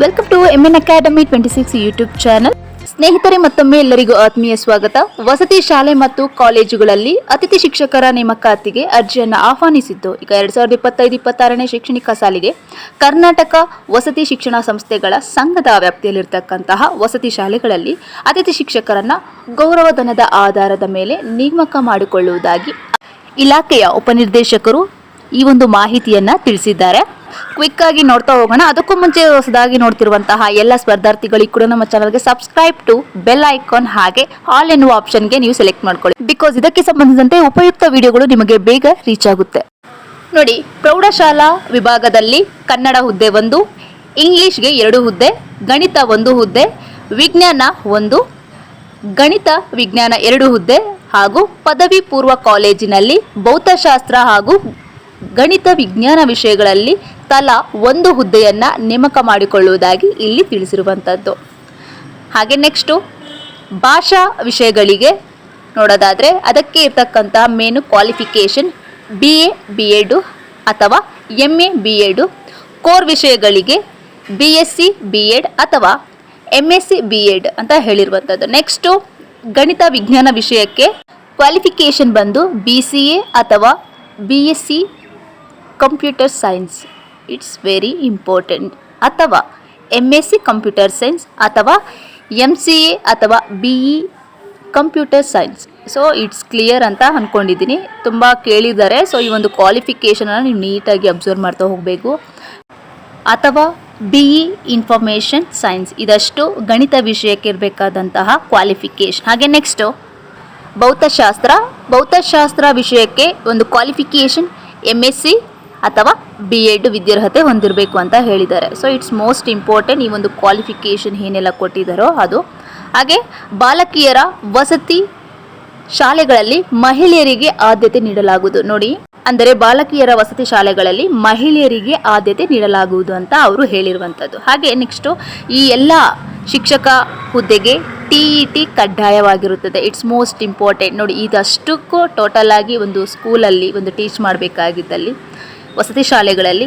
Welcome to MN academy 26 YouTube channel. ಸ್ನೇಹಿತರೆ, ಮತ್ತೊಮ್ಮೆ ಎಲ್ಲರಿಗೂ ಆತ್ಮೀಯ ಸ್ವಾಗತ. ವಸತಿ ಶಾಲೆ ಮತ್ತು ಕಾಲೇಜುಗಳಲ್ಲಿ ಅತಿಥಿ ಶಿಕ್ಷಕರ ನೇಮಕಾತಿಗೆ ಅರ್ಜಿಯನ್ನು ಆಹ್ವಾನಿಸಿದ್ದು ಈಗ 2025-26ನೇ ಶೈಕ್ಷಣಿಕ ಸಾಲಿಗೆ ಕರ್ನಾಟಕ ವಸತಿ ಶಿಕ್ಷಣ ಸಂಸ್ಥೆಗಳ ಸಂಘದ ವ್ಯಾಪ್ತಿಯಲ್ಲಿರ್ತಕ್ಕಂತಹ ವಸತಿ ಶಾಲೆಗಳಲ್ಲಿ ಅತಿಥಿ ಶಿಕ್ಷಕರನ್ನ ಗೌರವಧನದ ಆಧಾರದ ಮೇಲೆ ನೇಮಕ ಮಾಡಿಕೊಳ್ಳುವುದಾಗಿ ಇಲಾಖೆಯ ಉಪನಿರ್ದೇಶಕರು ಈ ಒಂದು ಮಾಹಿತಿಯನ್ನ ತಿಳಿಸಿದ್ದಾರೆ. ಕ್ವಿಕ್ ಆಗಿ ನೋಡ್ತಾ ಹೋಗೋಣ. ಅದಕ್ಕೂ ಮುಂಚೆ ಹೊಸದಾಗಿ ನೋಡ್ತಿರುವಂತಹ ಎಲ್ಲ ಸ್ಪರ್ಧಾರ್ಥಿಗಳಿಗೆ ಕೂಡ ನಮ್ಮ ಚಾನಲ್ಗೆ ಸಬ್ಸ್ಕ್ರೈಬ್ ಟು ಬೆಲ್ ಐಕಾನ್ ಹಾಗೆ ಆಲ್ ಎನ್ನುವ ಆಪ್ಷನ್ಗೆ ನೀವು ಸೆಲೆಕ್ಟ್ ಮಾಡ್ಕೊಳ್ಳಿ. ಬಿಕಾಸ್ ಇದಕ್ಕೆ ಸಂಬಂಧಿಸಿದಂತೆ ಉಪಯುಕ್ತ ವಿಡಿಯೋಗಳು ನಿಮಗೆ ಬೇಗ ರೀಚ್ ಆಗುತ್ತೆ. ನೋಡಿ, ಪ್ರೌಢಶಾಲಾ ವಿಭಾಗದಲ್ಲಿ ಕನ್ನಡ ಹುದ್ದೆ 1, ಇಂಗ್ಲಿಷ್ಗೆ 2 ಹುದ್ದೆ, ಗಣಿತ 1 ಹುದ್ದೆ, ವಿಜ್ಞಾನ 1, ಗಣಿತ ವಿಜ್ಞಾನ 2 ಹುದ್ದೆ ಹಾಗೂ ಪದವಿ ಪೂರ್ವ ಕಾಲೇಜಿನಲ್ಲಿ ಭೌತಶಾಸ್ತ್ರ ಹಾಗೂ ಗಣಿತ ವಿಜ್ಞಾನ ವಿಷಯಗಳಲ್ಲಿ ತಲಾ 1 ಹುದ್ದೆಯನ್ನ ನೇಮಕ ಮಾಡಿಕೊಳ್ಳುವುದಾಗಿ ಇಲ್ಲಿ ತಿಳಿಸಿರುವಂಥದ್ದು. ಹಾಗೆ ನೆಕ್ಸ್ಟು ಭಾಷಾ ವಿಷಯಗಳಿಗೆ ನೋಡೋದಾದರೆ ಅದಕ್ಕೆ ಇರ್ತಕ್ಕಂಥ ಮೇನು ಕ್ವಾಲಿಫಿಕೇಷನ್ BA B.Ed ಅಥವಾ MA B.Ed, ಕೋರ್ ವಿಷಯಗಳಿಗೆ BSc B.Ed ಅಥವಾ MSc B.Ed ಅಂತ ಹೇಳಿರುವಂಥದ್ದು. ನೆಕ್ಸ್ಟು ಗಣಿತ ವಿಜ್ಞಾನ ವಿಷಯಕ್ಕೆ ಕ್ವಾಲಿಫಿಕೇಷನ್ ಬಂದು BCA ಅಥವಾ BSc computer science, it's very important, ಅಥವಾ MSc ಕಂಪ್ಯೂಟರ್ ಸೈನ್ಸ್ ಅಥವಾ MCA ಅಥವಾ BE computer science. So it's clear ಅಂತ ಅಂದ್ಕೊಂಡಿದ್ದೀನಿ. ತುಂಬ ಕೇಳಿದ್ದಾರೆ. ಸೊ ಈ ಒಂದು ಕ್ವಾಲಿಫಿಕೇಷನನ್ನು ನೀವು ನೀಟಾಗಿ ಅಬ್ಸರ್ವ್ ಮಾಡ್ತಾ ಹೋಗಬೇಕು. ಅಥವಾ BE ಇನ್ಫಾರ್ಮೇಷನ್ ಸೈನ್ಸ್, ಇದಷ್ಟು ಗಣಿತ ವಿಷಯಕ್ಕೆ ಇರಬೇಕಾದಂತಹ ಕ್ವಾಲಿಫಿಕೇಷನ್. ಹಾಗೆ ನೆಕ್ಸ್ಟು ಭೌತಶಾಸ್ತ್ರ ವಿಷಯಕ್ಕೆ ಒಂದು ಕ್ವಾಲಿಫಿಕೇಷನ್ MSc ಅಥವಾ B.Ed ವಿದ್ಯಾರ್ಹತೆ ಹೊಂದಿರಬೇಕು ಅಂತ ಹೇಳಿದ್ದಾರೆ. ಸೊ ಇಟ್ಸ್ ಮೋಸ್ಟ್ ಇಂಪಾರ್ಟೆಂಟ್ ಈ ಒಂದು ಕ್ವಾಲಿಫಿಕೇಷನ್ ಏನೆಲ್ಲ ಕೊಟ್ಟಿದ್ದಾರೋ ಅದು. ಹಾಗೆ ಬಾಲಕಿಯರ ವಸತಿ ಶಾಲೆಗಳಲ್ಲಿ ಮಹಿಳೆಯರಿಗೆ ಆದ್ಯತೆ ನೀಡಲಾಗುವುದು. ನೋಡಿ, ಅಂದರೆ ಬಾಲಕಿಯರ ವಸತಿ ಶಾಲೆಗಳಲ್ಲಿ ಮಹಿಳೆಯರಿಗೆ ಆದ್ಯತೆ ನೀಡಲಾಗುವುದು ಅಂತ ಅವರು ಹೇಳಿರುವಂಥದ್ದು. ಹಾಗೆ ನೆಕ್ಸ್ಟು ಈ ಎಲ್ಲ ಶಿಕ್ಷಕ ಹುದ್ದೆಗೆ TET ಕಡ್ಡಾಯವಾಗಿರುತ್ತದೆ. It's most important. ನೋಡಿ, ಇದಷ್ಟಕ್ಕೂ ಟೋಟಲ್ ಆಗಿ ಒಂದು ಸ್ಕೂಲಲ್ಲಿ ಒಂದು ಟೀಚ್ ಮಾಡಬೇಕಾಗಿದ್ದಲ್ಲಿ ವಸತಿ ಶಾಲೆಗಳಲ್ಲಿ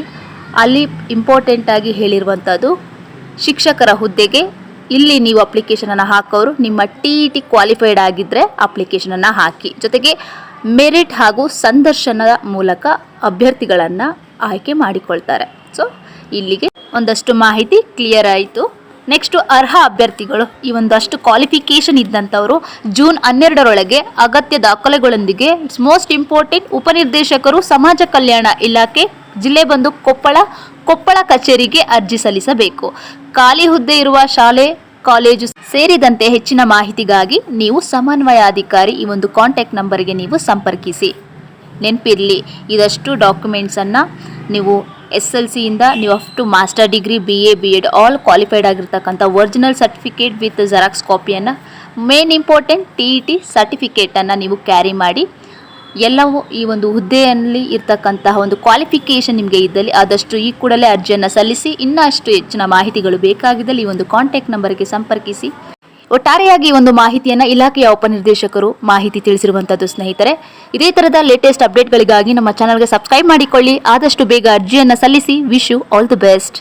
ಅಲ್ಲಿ ಇಂಪಾರ್ಟೆಂಟಾಗಿ ಹೇಳಿರುವಂಥದ್ದು ಶಿಕ್ಷಕರ ಹುದ್ದೆಗೆ ಇಲ್ಲಿ ನೀವು ಅಪ್ಲಿಕೇಶನನ್ನು ಹಾಕೋರು ನಿಮ್ಮ TET ಕ್ವಾಲಿಫೈಡ್ ಆಗಿದ್ದರೆ ಅಪ್ಲಿಕೇಶನನ್ನು ಹಾಕಿ. ಜೊತೆಗೆ ಮೆರಿಟ್ ಹಾಗೂ ಸಂದರ್ಶನದ ಮೂಲಕ ಅಭ್ಯರ್ಥಿಗಳನ್ನು ಆಯ್ಕೆ ಮಾಡಿಕೊಳ್ತಾರೆ. ಸೊ ಇಲ್ಲಿಗೆ ಒಂದಷ್ಟು ಮಾಹಿತಿ ಕ್ಲಿಯರ್ ಆಯಿತು. ನೆಕ್ಸ್ಟು ಅರ್ಹ ಅಭ್ಯರ್ಥಿಗಳು ಈ ಒಂದಷ್ಟು ಕ್ವಾಲಿಫಿಕೇಷನ್ ಇದ್ದಂಥವರು ಜೂನ್ 12ರೊಳಗೆ ಅಗತ್ಯ ದಾಖಲೆಗಳೊಂದಿಗೆ ಇಟ್ಸ್ ಮೋಸ್ಟ್ ಇಂಪಾರ್ಟೆಂಟ್ ಉಪನಿರ್ದೇಶಕರು ಸಮಾಜ ಕಲ್ಯಾಣ ಇಲಾಖೆ ಜಿಲ್ಲೆ ಬಂದು ಕೊಪ್ಪಳ ಕಚೇರಿಗೆ ಅರ್ಜಿ ಸಲ್ಲಿಸಬೇಕು. ಖಾಲಿ ಹುದ್ದೆ ಇರುವ ಶಾಲೆ ಕಾಲೇಜು ಸೇರಿದಂತೆ ಹೆಚ್ಚಿನ ಮಾಹಿತಿಗಾಗಿ ನೀವು ಸಮನ್ವಯಾಧಿಕಾರಿ ಈ ಒಂದು ಕಾಂಟ್ಯಾಕ್ಟ್ ನಂಬರ್ಗೆ ನೀವು ಸಂಪರ್ಕಿಸಿ. ನೆನಪಿರಲಿ, ಇದಷ್ಟು ಡಾಕ್ಯುಮೆಂಟ್ಸನ್ನು ನೀವು SLCಯಿಂದ ನೀವು up to master degree BA B.Ed all qualified ಆಗಿರ್ತಕ್ಕಂಥ ಒರಿಜಿನಲ್ ಸರ್ಟಿಫಿಕೇಟ್ ವಿತ್ ಜೆರಾಕ್ಸ್ ಕಾಪಿಯನ್ನು, ಮೇನ್ ಇಂಪಾರ್ಟೆಂಟ್ TET ಸರ್ಟಿಫಿಕೇಟನ್ನು ನೀವು ಕ್ಯಾರಿ ಮಾಡಿ. ಎಲ್ಲವೂ ಈ ಒಂದು ಹುದ್ದೆಯಲ್ಲಿ ಇರ್ತಕ್ಕಂತಹ ಒಂದು ಕ್ವಾಲಿಫಿಕೇಷನ್ ನಿಮಗೆ ಇದ್ದಲ್ಲಿ ಆದಷ್ಟು ಈ ಕೂಡಲೇ ಅರ್ಜಿಯನ್ನು ಸಲ್ಲಿಸಿ. ಇನ್ನಷ್ಟು ಹೆಚ್ಚಿನ ಮಾಹಿತಿಗಳು ಬೇಕಾಗಿದ್ದಲ್ಲಿ ಈ ಒಂದು ಕಾಂಟ್ಯಾಕ್ಟ್ ನಂಬರ್ಗೆ ಸಂಪರ್ಕಿಸಿ. ಒಟ್ಟಾರೆಯಾಗಿ ಒಂದು ಮಾಹಿತಿಯನ್ನು ಇಲಾಖೆಯ ಉಪನಿರ್ದೇಶಕರು ಮಾಹಿತಿ ತಿಳಿಸಿರುವಂಥದ್ದು. ಸ್ನೇಹಿತರೆ, ಇದೇ ಥರದ ಲೇಟೆಸ್ಟ್ ಅಪ್ಡೇಟ್ಗಳಿಗಾಗಿ ನಮ್ಮ ಚಾನಲ್ಗೆ ಸಬ್ಸ್ಕ್ರೈಬ್ ಮಾಡಿಕೊಳ್ಳಿ. ಆದಷ್ಟು ಬೇಗ ಅರ್ಜಿಯನ್ನು ಸಲ್ಲಿಸಿ. Wish you all the best.